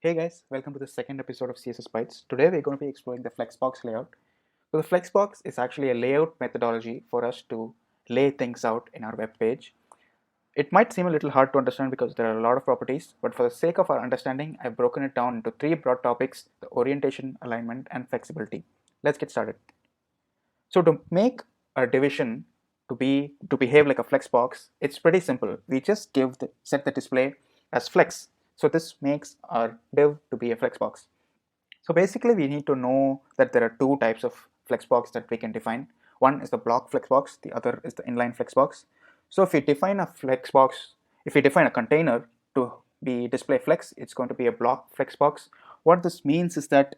Hey guys, welcome to the second episode of CSS Bytes. Today we're going to be exploring the Flexbox layout. So the Flexbox is actually a layout methodology for us to lay things out in our web page. It might seem a little hard to understand because there are a lot of properties, but for the sake of our understanding, I've broken it down into three broad topics: the orientation, alignment, and flexibility. Let's get started. So to make a division to behave like a flex box, it's pretty simple. We just set the display as flex. So this makes our div to be a flex box. So basically we need to know that there are two types of flex box that we can define. One is the block flex box, the other is the inline flex box. So if we define a flex box, if we define a container to be display flex, it's going to be a block flex box. What this means is that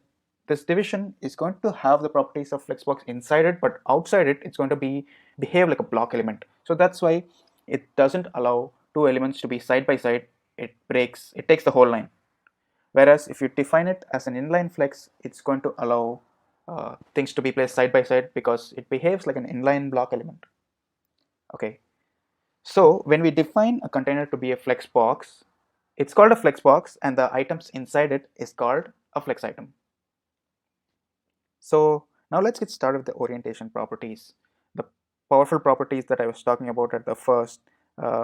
this division is going to have the properties of flexbox inside it, but outside it, it's going to behave like a block element. So that's why it doesn't allow two elements to be side by side. It takes the whole line. Whereas if you define it as an inline flex, it's going to allow things to be placed side by side because it behaves like an inline block element. Okay. So when we define a container to be a flex box, it's called a flex box, and the items inside it is called a flex item. So now let's get started with the orientation properties. The powerful properties that I was talking about at the first,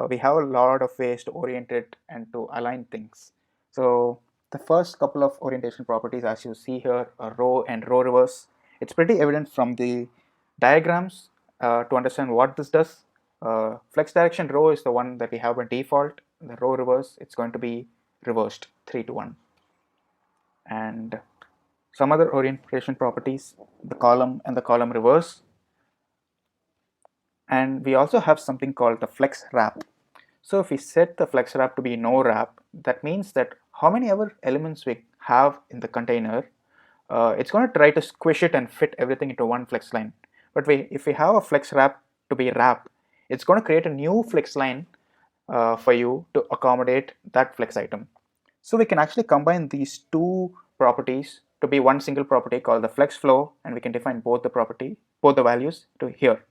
we have a lot of ways to orient it and to align things. So the first couple of orientation properties, as you see here, are row and row reverse. It's pretty evident from the diagrams to understand what this does. Flex direction row is the one that we have by default. The row reverse, it's going to be reversed 3 to 1. And some other orientation properties, the column and the column reverse. And we also have something called the flex wrap. So if we set the flex wrap to be no wrap, that means that how many ever elements we have in the container, it's going to try to squish it and fit everything into one flex line. But if we have a flex wrap to be wrap, it's going to create a new flex line for you to accommodate that flex item. So we can actually combine these two properties to be one single property called the flex flow, and we can define both the values to here,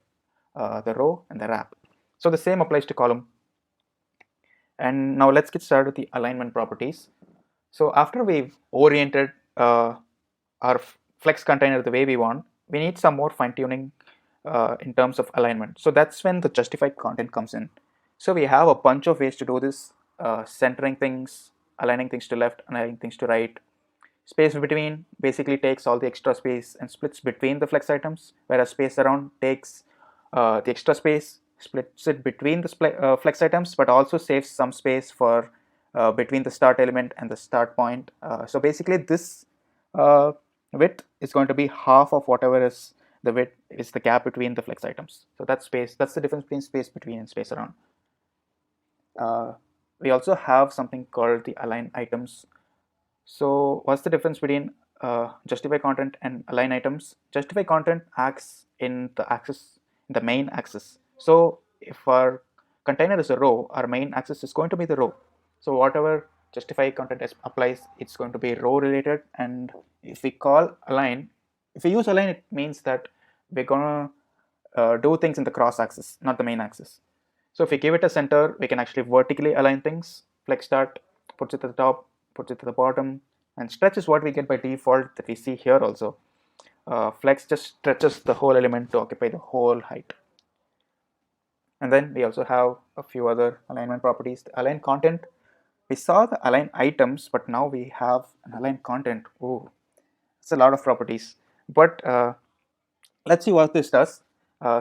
the row and the wrap. So the same applies to column. And now let's get started with the alignment properties. So after we've oriented our flex container the way we want, we need some more fine tuning in terms of alignment. So that's when the justified content comes in. So we have a bunch of ways to do this: centering things, aligning things to left, aligning things to right. Space between basically takes all the extra space and splits between the flex items, whereas space around takes the extra space, splits it between the flex items, but also saves some space for between the start element and the start point. So basically this width is going to be half of whatever is the width is the gap between the flex items. So that's the difference between space between and space around. We also have something called the align items. So what's the difference between justify content and align items? Justify content acts in the main axis. So if our container is a row, our main axis is going to be the row. So whatever justify content applies, it's going to be row related. And if we call align, if we use align, it means that we're gonna do things in the cross axis, not the main axis. So if we give it a center, we can actually vertically align things. Flex start puts it to the top, puts it to the bottom, and stretch is what we get by default that we see here also. Flex just stretches the whole element to occupy the whole height. And then we also have a few other alignment properties. The align content, we saw the align items, but now we have an align content. Oh, it's a lot of properties. But let's see what this does.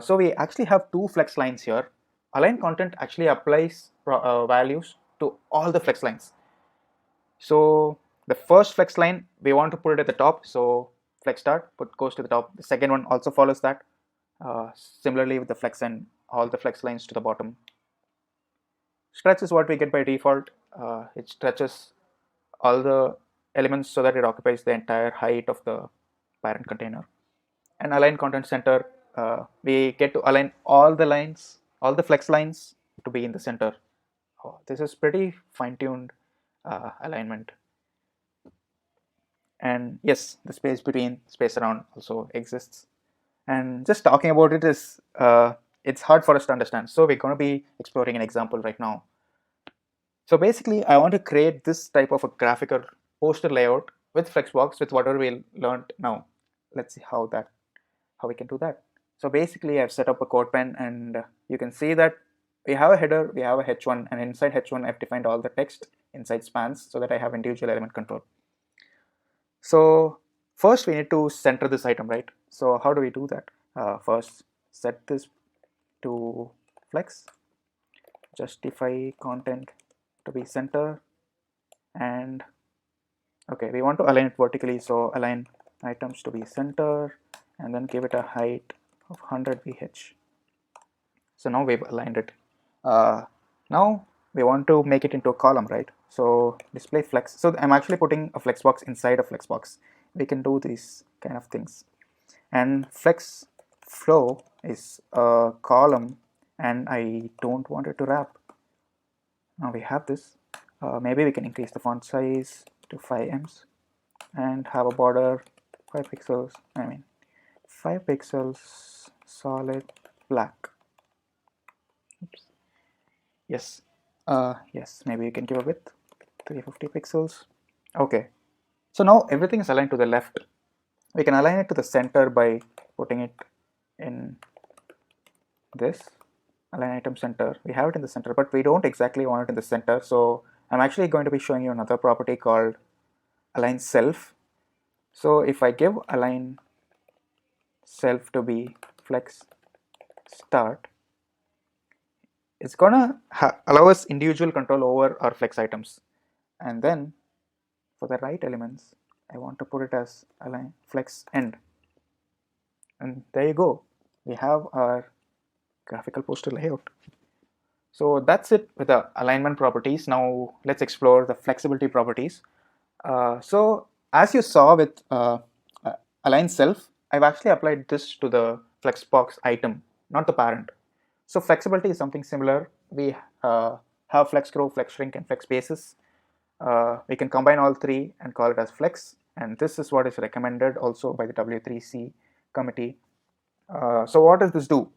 So we actually have two flex lines here. Align content actually applies values to all the flex lines. So the first flex line, we want to put it at the top, so flex start goes to the top. The second one also follows that. Similarly with the flex and all the flex lines to the bottom. Stretch is what we get by default. It stretches all the elements so that it occupies the entire height of the parent container. And align content center, we get to align all the lines, all the flex lines to be in the center. This is pretty fine-tuned alignment. And yes, the space between, space around also exists. And just talking about it is it's hard for us to understand, so we're going to be exploring an example right now. So basically I want to create this type of a graphical poster layout with Flexbox with whatever we learned now. Let's see how we can do that. So basically I've set up a code pen, and you can see that we have a header, we have a h1, and inside h1 I've defined all the text inside spans so that I have individual element control. So first we need to center this item, right? So how do we do that? First set this to flex, justify content to be center, and okay, we want to align it vertically, so align items to be center and then give it a height of 100 VH. So now we've aligned it. Now we want to make it into a column, right? So display flex. So I'm actually putting a flexbox inside a flexbox. We can do these kind of things. And flex flow is a column, and I don't want it to wrap. Now we have this. Maybe we can increase the font size to 5 and have a border 5 pixels. 5 pixels solid black. Oops. Yes. Yes, maybe you can give a width 350 pixels. Okay. So now everything is aligned to the left. We can align it to the center by putting it in this align item center. We have it in the center, but we don't exactly want it in the center. So I'm actually going to be showing you another property called align self. So if I give align self to be flex start, it's gonna allow us individual control over our flex items. And then for the right elements, I want to put it as align flex end. And there you go. We have our graphical poster layout. So that's it with the alignment properties. Now let's explore the flexibility properties. So as you saw with align self, I've actually applied this to the flexbox item, not the parent. So flexibility is something similar. We have flex grow, flex shrink, and flex basis. We can combine all three and call it as flex, and this is what is recommended also by the W3C committee. So what does this do?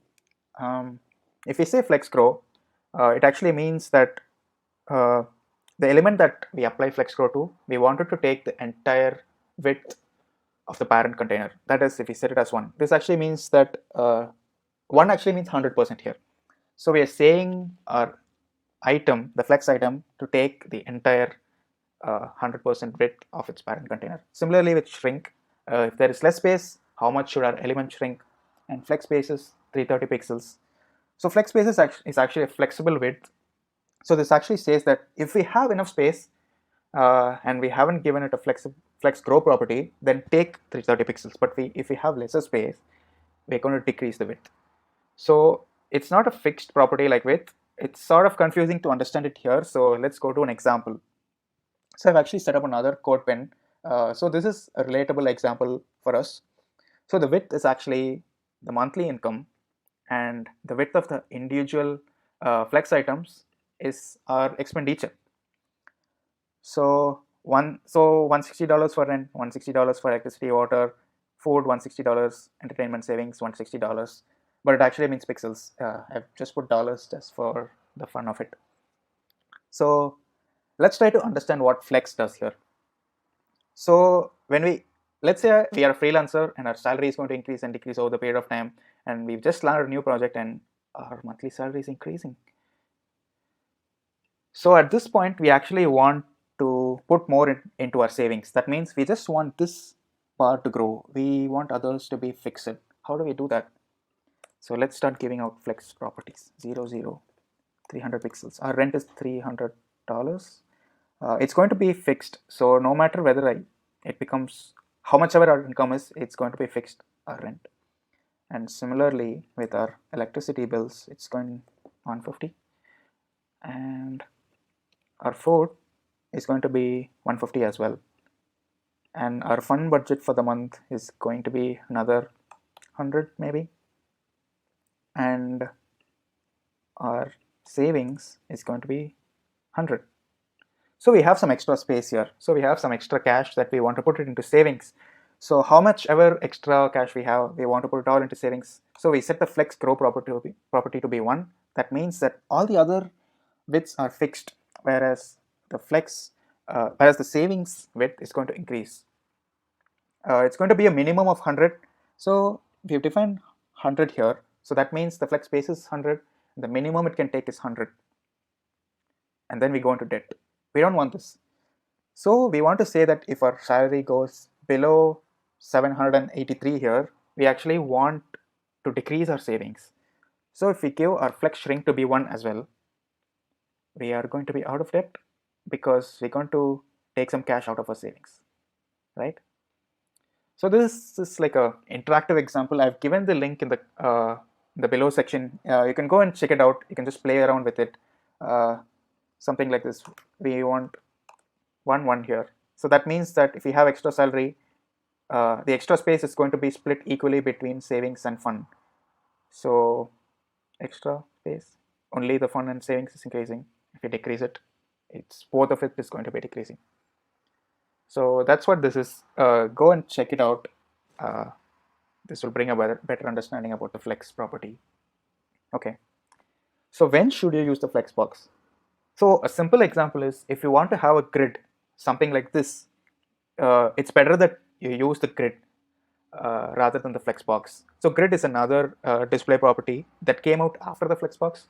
If we say flex grow, it actually means that the element that we apply flex grow to, we wanted to take the entire width of the parent container. That is, if we set it as 1, this actually means that 1 actually means 100% here. So we are saying our item, the flex item, to take the entire 100% width of its parent container. Similarly with shrink, if there is less space, how much should our element shrink? And flex space is 330 pixels. So flex space is actually a flexible width. So this actually says that if we have enough space and we haven't given it a flex grow property, then take 330 pixels. But if we have lesser space, we're going to decrease the width. So it's not a fixed property like width. It's sort of confusing to understand it here. So let's go to an example. So I've actually set up another code pen. So this is a relatable example for us. So the width is actually the monthly income, and the width of the individual flex items is our expenditure. So $160 for rent, $160 for electricity, water, food, $160, entertainment savings, $160. But it actually means pixels. I've just put dollars just for the fun of it. So let's try to understand what flex does here. So when let's say we are a freelancer and our salary is going to increase and decrease over the period of time, and we've just landed a new project and our monthly salary is increasing. So at this point, we actually want to put more into our savings. That means we just want this part to grow. We want others to be fixed. How do we do that? So let's start giving out flex properties. 0, 0, 300 pixels. Our rent is $300. It's going to be fixed. So no matter whether it becomes how much ever our income is, it's going to be fixed, our rent. And similarly with our electricity bills, it's going 150, and our food is going to be 150 as well. And our fund budget for the month is going to be another 100 maybe. And our savings is going to be 100. So we have some extra space here. So we have some extra cash that we want to put it into savings. So how much ever extra cash we have, we want to put it all into savings. So we set the flex grow property to be 1. That means that all the other widths are fixed, whereas the flex whereas the savings width is going to increase. It's going to be a minimum of 100. So we have defined 100 here. So that means the flex space is 100. The minimum it can take is 100. And then we go into debt. We don't want this. So we want to say that if our salary goes below 783 here, we actually want to decrease our savings. So if we give our flex shrink to be 1 as well, we are going to be out of debt because we're going to take some cash out of our savings, right? So this is like a interactive example. I've given the link in the below section. You can go and check it out. You can just play around with it. Something like this. We want 1 here. So that means that if we have extra salary, the extra space is going to be split equally between savings and fund. So extra space, only the fund and savings is increasing. If you decrease it, it's both of it is going to be decreasing. So that's what this is. Go and check it out. This will bring a better understanding about the flex property. Okay. So when should you use the flex box? So a simple example is if you want to have a grid, something like this, it's better that you use the grid rather than the flex box. So grid is another display property that came out after the flex box.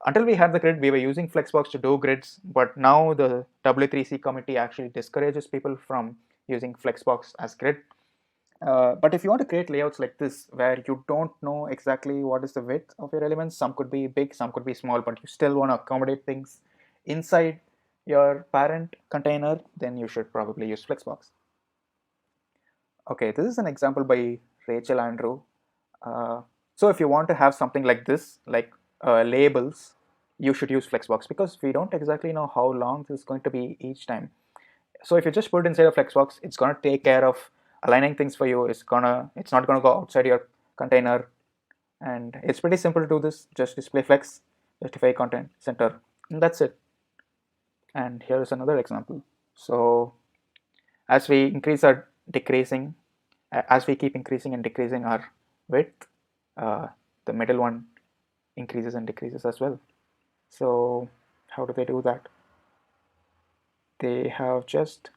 Until we had the grid, we were using Flexbox to do grids, but now the W3C committee actually discourages people from using Flexbox as grid. But if you want to create layouts like this, where you don't know exactly what is the width of your elements, some could be big, some could be small, but you still want to accommodate things inside your parent container, then you should probably use Flexbox. Okay, this is an example by Rachel Andrew. So if you want to have something like this, like labels, you should use Flexbox because we don't exactly know how long this is going to be each time. So if you just put it inside a Flexbox, it's going to take care of aligning things for you. It's not going to go outside your container, and it's pretty simple to do this. Just display flex, justify content, center, and that's it. And here is another example. So as we increase our decreasing, as we keep increasing and decreasing our width, the middle one increases and decreases as well. So how do they do that? They have just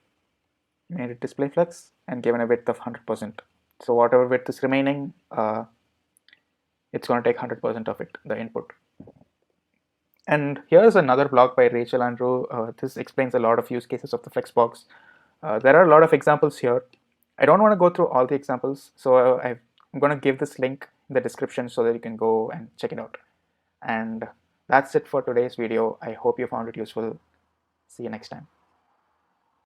made it display flex and given a width of 100%. So whatever width is remaining, it's going to take 100% of it, the input. And here's another blog by Rachel Andrew. This explains a lot of use cases of the Flexbox. There are a lot of examples here. I don't want to go through all the examples, so I'm going to give this link in the description so that you can go and check it out. And that's it for today's video. I hope you found it useful. See you next time.